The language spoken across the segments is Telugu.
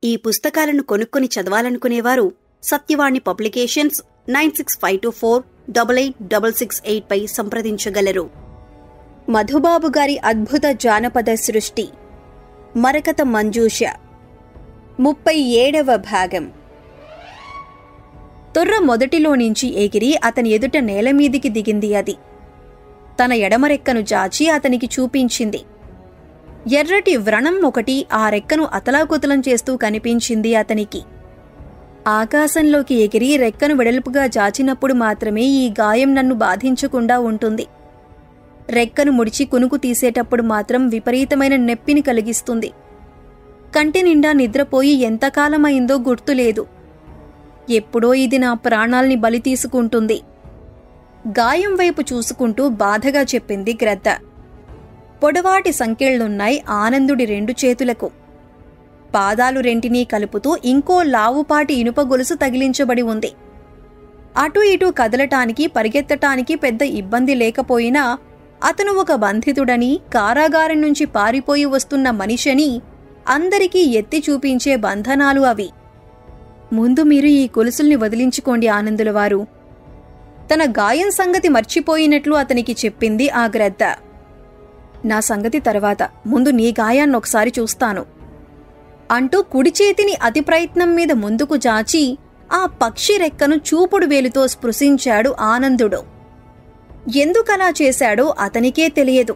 ఈ పుస్తకాలను కొనుక్కొని చదవాలనుకునేవారు సత్యవాణి పబ్లికేషన్స్ 9652488668 పై సంప్రదించగలరు. మధుబాబు గారి అద్భుత జానపద సృష్టి మరకత మంజూష 37వ భాగం. తొర్ర మొదటిలో నుంచి ఎగిరి అతని ఎదుట నేలమీదికి దిగింది. అది తన ఎడమరెక్కను జాచి అతనికి చూపించింది. ఎర్రటి వ్రణం ఒకటి ఆ రెక్కను అతలాకుతలం చేస్తూ కనిపించింది అతనికి. ఆకాశంలోకి ఎగిరి రెక్కను వెడల్పుగా జాచినప్పుడు మాత్రమే ఈ గాయం నన్ను బాధించకుండా ఉంటుంది. రెక్కను ముడిచి కునుకు తీసేటప్పుడు మాత్రం విపరీతమైన నొప్పిని కలిగిస్తుంది. కంటి నిండా నిద్రపోయి ఎంతకాలమైందో గుర్తులేదు. ఎప్పుడో ఇది నా ప్రాణాల్ని బలి తీసుకుంటుంది. గాయం వైపు చూసుకుంటూ బాధగా చెప్పింది గ్రద్ద. పొడవాటి సంకెళ్లున్నాయి ఆనందుడి 2 చేతులకు. పాదాలు రెంటినీ కలుపుతూ ఇంకో లావుపాటి ఇనుప గొలుసు తగిలించబడి ఉంది. అటూ ఇటూ కదలటానికి పరిగెత్తటానికి పెద్ద ఇబ్బంది లేకపోయినా అతను ఒక బంధితుడని, కారాగారం నుంచి పారిపోయి వస్తున్న మనిషని అందరికీ ఎత్తి చూపించే బంధనాలు అవి. ముందు మీరు ఈ గొలుసుల్ని వదిలించుకోండి ఆనందులవారు. తన గాయం సంగతి మర్చిపోయినట్లు అతనికి చెప్పింది ఆ గ్రద్ద. నా సంగతి తర్వాత, ముందు నీ గాయాన్నొకసారి చూస్తాను అంటూ కుడి చేతిని అతి ప్రయత్నం మీద ముందుకు జాచి ఆ పక్షి రెక్కను చూపుడు వేలుతో స్పృశించాడు ఆనందుడు. ఎందుకలా చేశాడో అతనికే తెలియదు.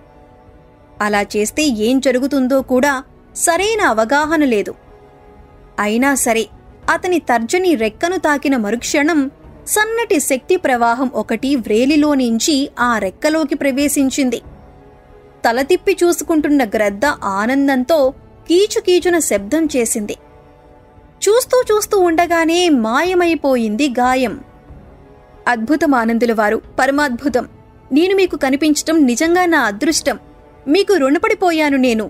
అలా చేస్తే ఏం జరుగుతుందో కూడా సరైన అవగాహన లేదు. అయినా సరే అతని తర్జని రెక్కను తాకిన మరుక్షణం సన్నటి శక్తి ప్రవాహం ఒకటి వ్రేలిలోనించి ఆ రెక్కలోకి ప్రవేశించింది. తల తిప్పి చూసుకుంటున్న గ్రద్ద ఆనందంతో కీచుకీచున శబ్దం చేసింది. చూస్తూ చూస్తూ ఉండగానే మాయమైపోయింది గాయం. అద్భుతం ఆనందులవారు, పరమాద్భుతం. నేను మీకు కనిపించటం నిజంగా నా అదృష్టం. మీకు రుణపడిపోయాను నేను.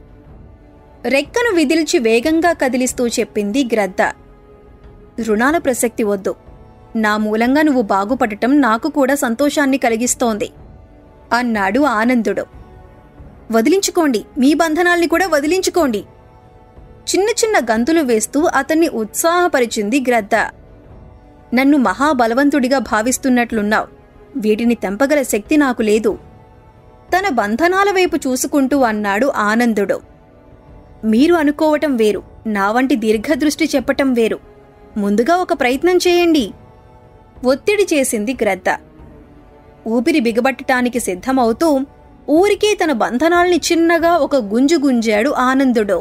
రెక్కను విదిల్చి వేగంగా కదిలిస్తూ చెప్పింది గ్రద్ద. రుణాల ప్రసక్తి వద్దు. నా మూలంగా నువ్వు బాగుపడటం నాకు కూడా సంతోషాన్ని కలిగిస్తోంది అన్నాడు ఆనందుడు. వదిలించుకోండి, మీ బంధనాల్ని కూడా వదిలించుకోండి. చిన్న చిన్న గంతులు వేస్తూ అతన్ని ఉత్సాహపరిచింది గ్రద్ద. నన్ను మహాబలవంతుడిగా భావిస్తున్నట్లున్నావు. వీటిని తెంపగల శక్తి నాకు లేదు. తన బంధనాల వైపు చూసుకుంటూ అన్నాడు ఆనందుడు. మీరు అనుకోవటం వేరు, నా వంటి దీర్ఘదృష్టి చెప్పటం వేరు. ముందుగా ఒక ప్రయత్నం చేయండి ఒత్తిడి చేసింది గ్రద్ద. ఊపిరి బిగబట్టటానికి సిద్ధమవుతూ ఊరికే తన బంధనాల్ని చిన్నగా ఒక గుంజు గుంజాడు ఆనందుడు.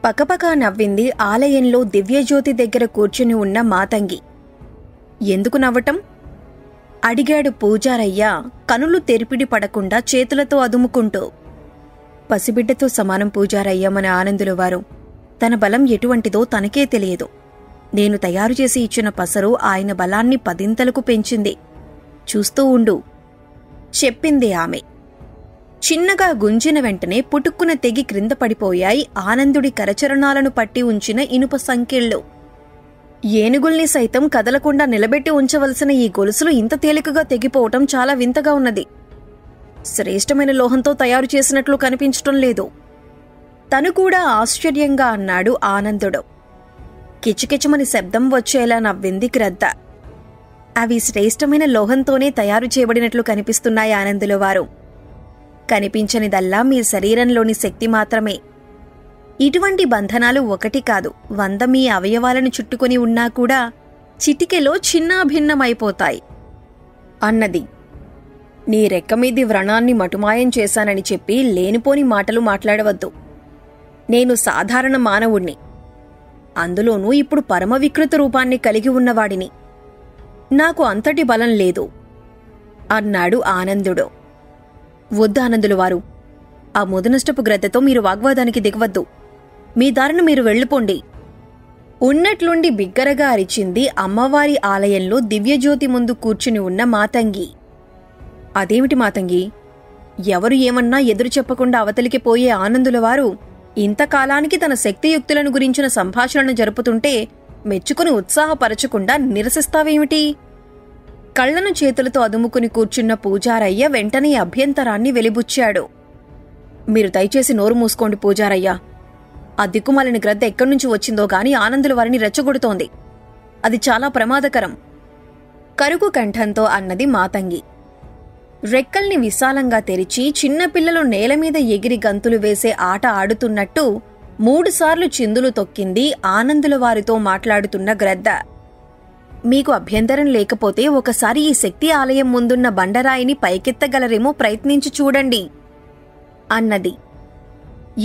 పకపకా నవ్వింది ఆలయంలో దివ్యజ్యోతి దగ్గర కూర్చుని ఉన్న మాతంగి. ఎందుకు నవ్వటం? అడిగాడు పూజారయ్య కనులు తెరిపిడి పడకుండా చేతులతో అదుముకుంటూ. పసిబిడ్డతో సమానం పూజారయ్య మన ఆనందులవారు. తన బలం ఎటువంటిదో తనకే తెలియదు. నేను తయారు చేసి ఇచ్చిన పసరు ఆయన బలాన్ని 10ంతలకు పెంచింది. చూస్తూ ఉండు చెప్పింది ఆమె. చిన్నగా గుంజిన వెంటనే పుటుక్కున తెగి క్రింద పడిపోయాయి ఆనందుడి కరచరణాలను పట్టి ఉంచిన ఇనుప సంకెళ్ళు. ఏనుగుల్ని సైతం కదలకుండా నిలబెట్టి ఉంచవలసిన ఈ గొలుసులు ఇంత తేలికగా తెగిపోవటం చాలా వింతగా ఉన్నది. శ్రేష్టమైన లోహంతో తయారు చేసినట్లు కనిపించటం లేదు. తను కూడా ఆశ్చర్యంగా అన్నాడు ఆనందుడు. కిచకిచమని శబ్దం వచ్చేలా నవ్వింది గ్రద్ద. అవి శ్రేష్టమైన లోహంతోనే తయారు చేయబడినట్లు కనిపిస్తున్నాయి ఆనందులవారు. కనిపించనిదల్లా మీ శరీరంలోని శక్తి మాత్రమే. ఇటువంటి బంధనాలు 1 కాదు 100 మీ అవయవాలను చుట్టుకొని ఉన్నా కూడా చిటికెలో చిన్నాభిన్నమైపోతాయి అన్నది. నీ రెక్కమీది వ్రణాన్ని మటుమాయం చేశానని చెప్పి లేనిపోని మాటలు మాట్లాడవద్దు. నేను సాధారణ మానవుణ్ణి, అందులోనూ ఇప్పుడు పరమ వికృత రూపాన్ని కలిగి ఉన్నవాడిని. నాకు అంతటి బలం లేదు అన్నాడు ఆనందుడు. వద్దు ఆనందులవారు, ఆ ముదనష్టపు గ్రద్దతో మీరు వాగ్వాదానికి దిగవద్దు. మీ దారిన మీరు వెళ్ళిపోండి ఉన్నట్లుండి బిగ్గరగా అరిచింది అమ్మవారి ఆలయంలో దివ్యజ్యోతి ముందు కూర్చుని ఉన్న మాతంగి. అదేమిటి మాతంగి? ఎవరు ఏమన్నా ఎదురు చెప్పకుండా అవతలికి పోయే ఆనందులవారు ఇంతకాలానికి తన శక్తియుక్తులను గురించిన సంభాషణను జరుపుతుంటే మెచ్చుకుని ఉత్సాహపరచకుండా నిరసిస్తావేమిటి? కళ్లను చేతులతో అదుముకుని కూర్చున్న పూజారయ్య వెంటనే అభ్యంతరాన్ని వెలిబుచ్చాడు. మీరు దయచేసి నోరు మూసుకోండి పూజారయ్య. ఆ దిక్కుమాలిన గ్రద్ద ఎక్కడ్నుంచి వచ్చిందో గాని ఆనందుల వారిని రెచ్చగొడుతోంది. అది చాలా ప్రమాదకరం. కరుకు కంఠంతో అన్నది మాతంగి. రెక్కల్ని విశాలంగా తెరిచి చిన్నపిల్లలు నేలమీద ఎగిరి గంతులు వేసే ఆట ఆడుతున్నట్టు 3 సార్లు చిందులు తొక్కింది ఆనందుల వారితో మాట్లాడుతున్న గ్రద్ద. మీకు అభ్యంతరం లేకపోతే ఒకసారి ఈ శక్తి ఆలయం ముందున్న బండరాయిని పైకెత్తగలరేమో ప్రయత్నించి చూడండి అన్నది.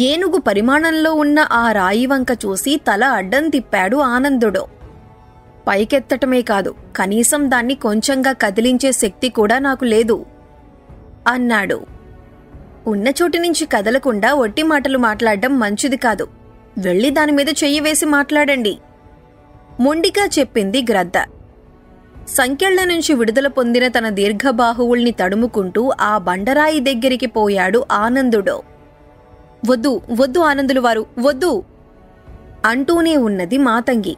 ఏనుగు పరిమాణంలో ఉన్న ఆ రాయి వంక చూసి తల అడ్డం తిప్పాడు ఆనందుడు. పైకెత్తటమే కాదు, కనీసం దాన్ని కొంచెంగా కదిలించే శక్తి కూడా నాకు లేదు అన్నాడు. ఉన్న చోటు నుంచి కదలకుండా ఒట్టి మాటలు మాట్లాడడం మంచిది కాదు. వెళ్ళి దానిమీద చెయ్యి వేసి మాట్లాడండి మొండిగా చెప్పింది గ్రద్ద. సంకెళ్ల నుంచి విడుదల పొందిన తన దీర్ఘబాహువుల్ని తడుముకుంటూ ఆ బండరాయి దగ్గరికి పోయాడు ఆనందుడు. వద్దు వద్దు ఆనందులు వారు, వద్దు అంటూనే ఉన్నది మాతంగి.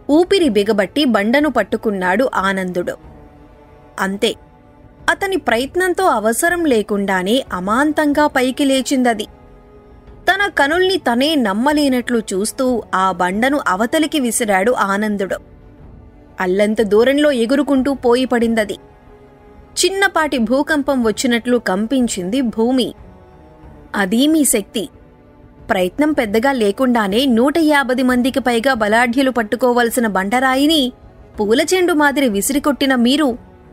ఊపిరి బిగబట్టి బండను పట్టుకున్నాడు ఆనందుడు. అంతే, అతని ప్రయత్నంతో అవసరం లేకుండానే అమాంతంగా పైకి లేచిందది. తన కనుల్ని తనే నమ్మలేనట్లు చూస్తూ ఆ బండను అవతలికి విసిరాడు ఆనందుడు. అల్లంత దూరంలో ఎగురుకుంటూ పోయి పడిందది. చిన్నపాటి భూకంపం వచ్చినట్లు కంపించింది భూమి. అదీ మీ శక్తి. ప్రయత్నం పెద్దగా లేకుండానే 150 మందికి పైగా బలాఢ్యులు పట్టుకోవలసిన బండరాయిని పూలచెండు మాదిరి విసిరికొట్టిన మీరు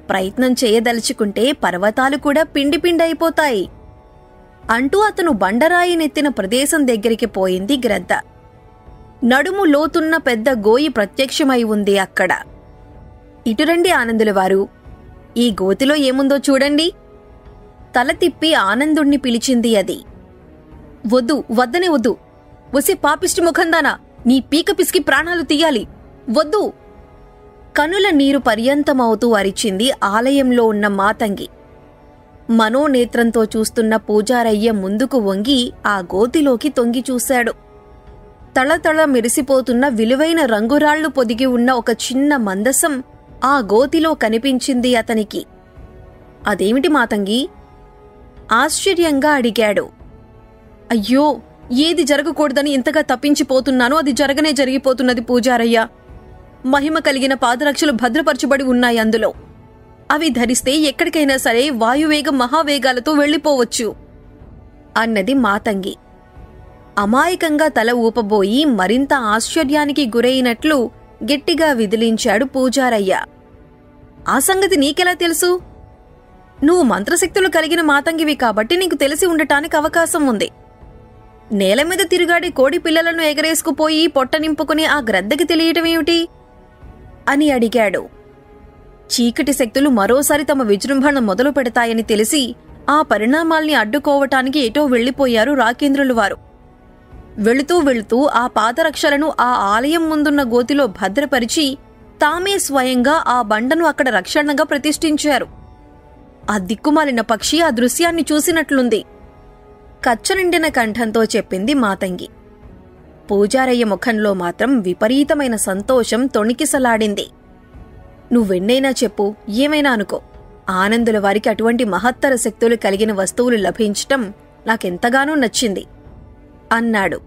ప్రయత్నం చేయదలుచుకుంటే పర్వతాలు కూడా పిండిపిండైపోతాయి అంటూ అతను బండరాయి నెత్తిన ప్రదేశం దగ్గరికి పోయింది గ్రద్ద. నడుము లోతున్న పెద్ద గోయి ప్రత్యక్షమై ఉంది అక్కడ. ఇటురండి ఆనందుల వారు, ఈ గోతిలో ఏముందో చూడండి తల తిప్పి ఆనందుణ్ణి పిలిచింది అది. వద్దు, వద్దనే వద్దు. వసి పాపిష్టి ముఖందానా, నీ పీక పిసికి ప్రాణాలు తీయాలి, వద్దు కనుల నీరు పర్యంతమవుతూ అరిచింది ఆలయంలో ఉన్న మాతంగి. మనోనేత్రంతో చూస్తున్న పూజారయ్య ముందుకు వంగి ఆ గోతిలోకి తొంగి చూశాడు. తళతళ మెరిసిపోతున్న విలువైన రంగురాళ్లు పొదిగి ఉన్న ఒక చిన్న మందసం ఆ గోతిలో కనిపించింది అతనికి. అదేమిటి మాతంగి? ఆశ్చర్యంగా అడిగాడు. అయ్యో, ఏది జరగకూడదని ఇంతగా తప్పించిపోతున్నానో అది జరగనే జరిగిపోతున్నది పూజారయ్య. మహిమ కలిగిన పాదరక్షలు భద్రపరచబడి ఉన్నాయి అందులో. అవి ధరిస్తే ఎక్కడికైనా సరే వాయువేగం మహావేగాలతో వెళ్లిపోవచ్చు అన్నది మాతంగి. అమాయకంగా తల ఊపబోయి మరింత ఆశ్చర్యానికి గురైనట్లు గట్టిగా విదిలించాడు పూజారయ్య. ఆ సంగతి నీకెలా తెలుసు? నువ్వు మంత్రశక్తులు కలిగిన మాతంగివి కాబట్టి నీకు తెలిసి ఉండటానికి అవకాశం ఉంది. నేలమీద తిరుగాడి కోడి పిల్లలను ఎగరేసుకుపోయి పొట్ట నింపుకుని ఆ గ్రద్దకి తెలియటమేమిటి అని అడిగాడు. చీకటి శక్తులు మరోసారి తమ విజృంభణ మొదలు పెడతాయని తెలిసి ఆ పరిణామాల్ని అడ్డుకోవటానికి ఎటో వెళ్లిపోయారు రాకేంద్రులు వారు. వెళుతూ వెళుతూ ఆ పాదరక్షలను ఆ ఆలయం ముందున్న గోతిలో భద్రపరిచి తామే స్వయంగా ఆ బండను అక్కడ రక్షణగా ప్రతిష్ఠించారు. ఆ దిక్కుమాలిన పక్షి ఆ దృశ్యాన్ని చూసినట్లుంది కచ్చనిండిన కంఠంతో చెప్పింది మాతంగి. పూజారయ్య ముఖంలో మాత్రం విపరీతమైన సంతోషం తొణికిసలాడింది. నువ్వెన్నైనా చెప్పు, ఏమైనా అనుకో, ఆనందుల వారికి అటువంటి మహత్తర శక్తులు కలిగిన వస్తువులు లభించటం నాకెంతగానో నచ్చింది అన్నాడు.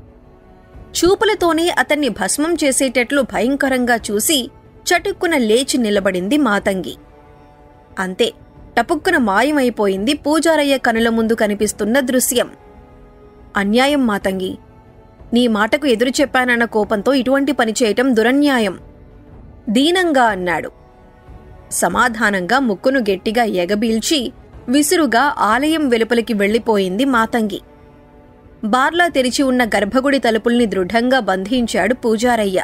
చూపులతోనే అతన్ని భస్మం చేసేటట్లు భయంకరంగా చూసి చటుక్కున లేచి నిలబడింది మాతంగి. అంతే, టపుక్కున మాయమైపోయింది పూజారయ్య కనుల ముందు కనిపిస్తున్న దృశ్యం. అన్యాయం మాతంగి, నీ మాటకు ఎదురు చెప్పానన్న కోపంతో ఇటువంటి పని చేయటం దురన్యాయం దీనంగా అన్నాడు. సమాధానంగా ముక్కును గట్టిగా ఎగబీల్చి విసురుగా ఆలయం వెలుపలికి వెళ్లిపోయింది మాతంగి. బార్లా తెరిచి ఉన్న గర్భగుడి తలుపుల్ని దృఢంగా బంధించాడు పూజారయ్య.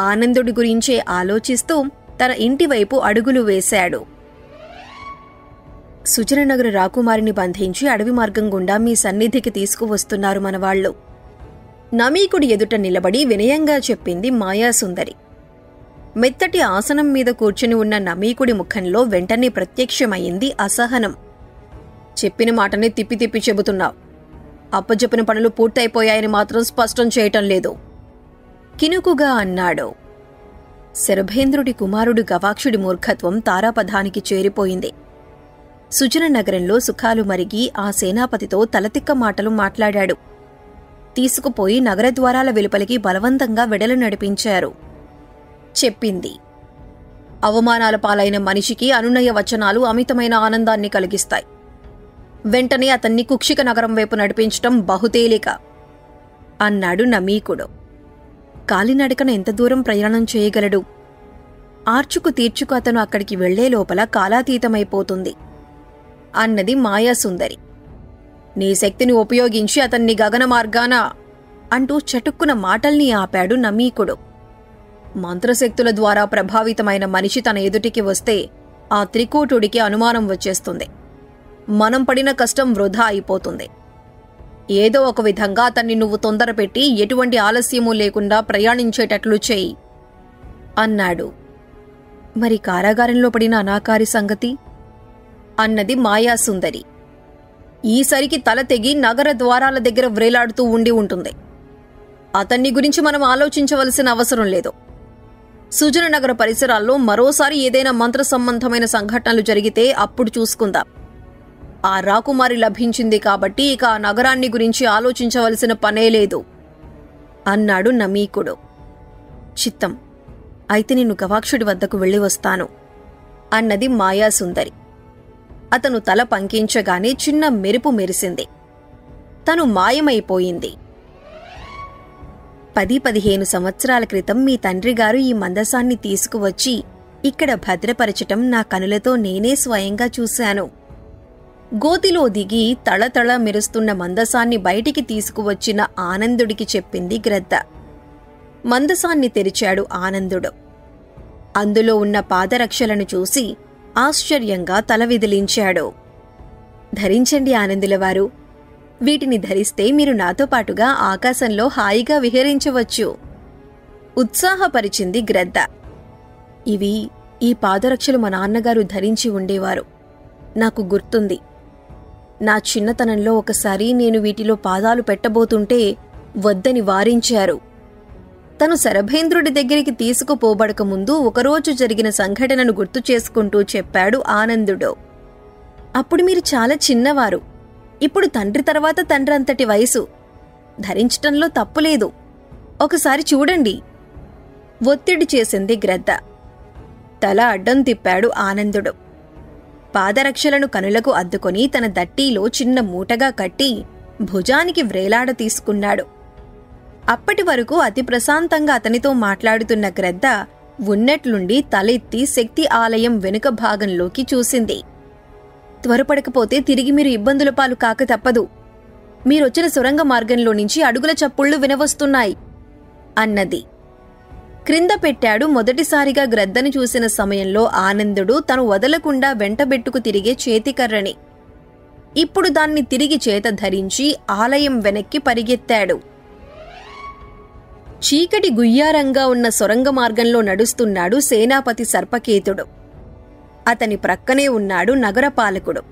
ఆనందుడి గురించే ఆలోచిస్తూ తన ఇంటివైపు అడుగులు వేశాడు. సుజననగర రాకుమారిని బంధించి అడవి మార్గం గుండా మీ సన్నిధికి తీసుకువస్తున్నారు మనవాళ్లు. నమీకుడి ఎదుట నిలబడి వినయంగా చెప్పింది మాయాసుందరి. మెత్తటి ఆసనం మీద కూర్చుని ఉన్న నమీకుడి ముఖంలో వెంటనే ప్రత్యక్షమయ్యింది అసహనం. చెప్పిన మాటనే తిప్పి తిప్పి చెబుతున్నావు. అప్పజెప్పిన పనులు పూర్తయిపోయాయని మాత్రం స్పష్టం చేయటం లేదు కినుకుగా అన్నాడు. శరభేంద్రుడి కుమారుడు గవాక్షుడి మూర్ఖత్వం తారాపథానికి చేరిపోయింది. సుజన నగరంలో సుఖాలు మరిగి ఆ సేనాపతితో తలతిక్క మాటలు మాట్లాడాడు. తీసుకుపోయి నగరద్వారాల వెలుపలికి బలవంతంగా వెడలు నడిపించారు. చెప్పింది, అవమానాల పాలైన మనిషికి అనునయ వచనాలు అమితమైన ఆనందాన్ని కలిగిస్తాయి. వెంటనే అతన్ని కుక్షిక నగరం వైపు నడిపించటం బహుతేలిక అన్నాడు నమీకుడు. కాలినడకన ఎంత దూరం ప్రయాణం చేయగలడు? ఆర్చుకు తీర్చుకు అతను అక్కడికి వెళ్లే లోపల కాలాతీతమైపోతుంది అన్నది మాయాసుందరి. నీ శక్తిని ఉపయోగించి అతన్ని గగన మార్గాన అంటూ చటుక్కున మాటల్ని ఆపాడు నమీకుడు. మంత్రశక్తుల ద్వారా ప్రభావితమైన మనిషి తన ఎదుటికి వస్తే ఆ త్రికూటుడికి అనుమానం వచ్చేస్తుంది. మనం పడిన కష్టం వృధా అయిపోతుంది. ఏదో ఒక విధంగా అతన్ని నువ్వు తొందరపెట్టి ఎటువంటి ఆలస్యమూ లేకుండా ప్రయాణించేటట్లు చెయ్యి అన్నాడు. మరి కారాగారంలో పడిన అనాకారి సంగతి అన్నది మాయాసుందరి. ఈసరికి తల తెగి నగర ద్వారాల దగ్గర వ్రేలాడుతూ ఉండి ఉంటుంది. అతన్ని గురించి మనం ఆలోచించవలసిన అవసరం లేదు. సుజన నగర పరిసరాల్లో మరోసారి ఏదైనా మంత్ర సంబంధమైన సంఘటనలు జరిగితే అప్పుడు చూసుకుందాం. ఆ రాకుమారి లభించింది కాబట్టి ఇక ఆ నగరాన్ని గురించి ఆలోచించవలసిన పనే లేదు అన్నాడు నమీకుడు. చిత్తం, అయితే నేను గవాక్షుడి వద్దకు వెళ్లి వస్తాను అన్నది మాయాసుందరి. అతను తల పంకించగానే చిన్న మెరుపు మెరిసింది. తను మాయమైపోయింది. 10-15 సంవత్సరాల క్రితం మీ తండ్రిగారు ఈ మందసాన్ని తీసుకువచ్చి ఇక్కడ భద్రపరచటం నా కనులతో నేనే స్వయంగా చూశాను. గోతిలో దిగి తళతళ మెరుస్తున్న మందసాన్ని బయటికి తీసుకువచ్చిన ఆనందుడికి చెప్పింది గ్రద్ద. మందసాన్ని తెరిచాడు ఆనందుడు. అందులో ఉన్న పాదరక్షలను చూసి ఆశ్చర్యంగా తల విదిలించాడు. ధరించండి ఆనందులవారు. వీటిని ధరిస్తే మీరు నాతో పాటుగా ఆకాశంలో హాయిగా విహరించవచ్చు ఉత్సాహపరిచింది గ్రద్ద. ఈ పాదరక్షలు మా నాన్నగారు ధరించి ఉండేవారు. నాకు గుర్తుంది. నా చిన్నతనంలో ఒకసారి నేను వీటిలో పాదాలు పెట్టబోతుంటే వద్దని వారించారు. తను శరభేంద్రుడి దగ్గరికి తీసుకుపోబడకముందు ఒకరోజు జరిగిన సంఘటనను గుర్తు చేసుకుంటూ చెప్పాడు ఆనందుడు. అప్పుడు మీరు చాలా చిన్నవారు. ఇప్పుడు తండ్రి తర్వాత తండ్రంతటి వయసు. ధరించటంలో తప్పులేదు. ఒకసారి చూడండి ఒత్తిడి చేసింది గ్రద్ద. తల అడ్డం తిప్పాడు ఆనందుడు. పాదరక్షలను కనులకు అద్దుకొని తన దట్టీలో చిన్న మూటగా కట్టి భుజానికి వ్రేలాడ తీసుకున్నాడు. అప్పటి వరకు అతి ప్రశాంతంగా అతనితో మాట్లాడుతున్న గ్రద్ద ఉన్నట్లుండి తలెత్తి శక్తి ఆలయం వెనుక భాగంలోకి చూసింది. త్వరపడకపోతే తిరిగి మీరు ఇబ్బందుల పాలు కాక తప్పదు. మీరొచ్చిన సొరంగ మార్గంలో నుంచి అడుగుల చప్పుళ్లు వినవస్తున్నాయి అన్నది. క్రింద పెట్టాడు మొదటిసారిగా గ్రద్దను చూసిన సమయంలో ఆనందుడు తను వదలకుండా వెంటబెట్టుకు తిరిగే చేతికర్రని. ఇప్పుడు దాన్ని తిరిగి చేత ధరించి ఆలయం వెనక్కి పరిగెత్తాడు. చీకటి గుయ్యారంగా ఉన్న సొరంగ మార్గంలో నడుస్తున్నాడు సేనాపతి సర్పకేతుడు. అతని ప్రక్కనే ఉన్నాడు నగరపాలకుడు.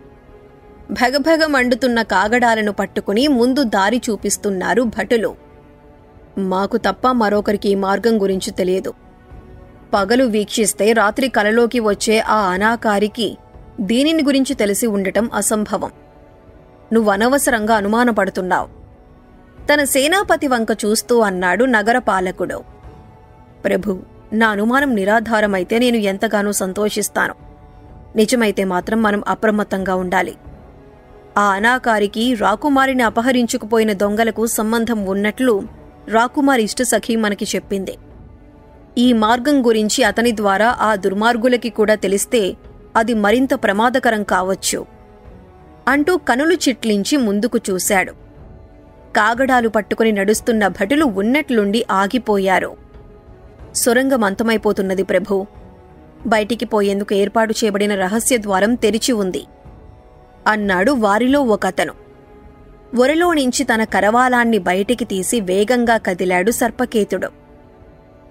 భగభగ మండుతున్న కాగడాలను పట్టుకుని ముందు దారి చూపిస్తున్నారు భటులు. మాకు తప్ప మరొకరికి ఈ మార్గం గురించి తెలియదు. పగలు వీక్షిస్తే రాత్రి కలలోకి వచ్చే ఆ అనాకారికి దీనిని గురించి తెలిసి ఉండటం అసంభవం. నువ్వనవసరంగా అనుమానపడుతున్నావు తన సేనాపతి వంక చూస్తూ అన్నాడు నగరపాలకుడు. ప్రభు, నా అనుమానం నిరాధారమైతే నేను ఎంతగానో సంతోషిస్తాను. నిజమైతే మాత్రం మనం అప్రమత్తంగా ఉండాలి. ఆ అనాకారికి రాకుమారిని అపహరించుకుపోయిన దొంగలకు సంబంధం ఉన్నట్లు రాకుమారి ఇష్టసఖి మనకి చెప్పింది. ఈ మార్గం గురించి అతని ద్వారా ఆ దుర్మార్గులకి కూడా తెలిస్తే అది మరింత ప్రమాదకరం కావచ్చు అంటూ కనులు చిట్లించి ముందుకు చూశాడు. కాగడాలు పట్టుకుని నడుస్తున్న భటులు ఉన్నట్లుండి ఆగిపోయారు. సొరంగం అంతమైపోతున్నది ప్రభూ. బయటికి పోయేందుకు ఏర్పాటు చేయబడిన రహస్య ద్వారం తెరిచి ఉంది అన్నాడు వారిలో ఒకతను. ఒరలో నుంచి తన కరవాలాన్ని బయటికి తీసి వేగంగా కదిలాడు సర్పకేతుడు.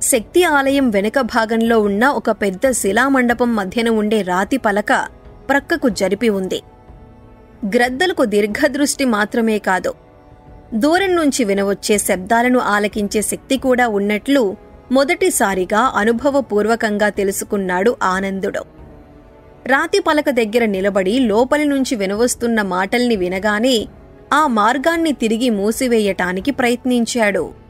శక్తి ఆలయం వెనుక భాగంలో ఉన్న ఒక పెద్ద శిలామండపం మధ్యన ఉండే రాతి పలక ప్రక్కకు జరిపి ఉంది. గ్రద్దలకు దీర్ఘదృష్టి మాత్రమే కాదు, దూరం నుంచి వినవచ్చే శబ్దాలను ఆలకించే శక్తి కూడా ఉన్నట్లు మొదటిసారిగా అనుభవపూర్వకంగా తెలుసుకున్నాడు ఆనందుడు. రాతి పలక దగ్గర నిలబడి లోపలి నుంచి వినవస్తున్న మాటల్ని వినగానే ఆ మార్గాన్ని తిరిగి మూసివేయటానికి ప్రయత్నించాడు.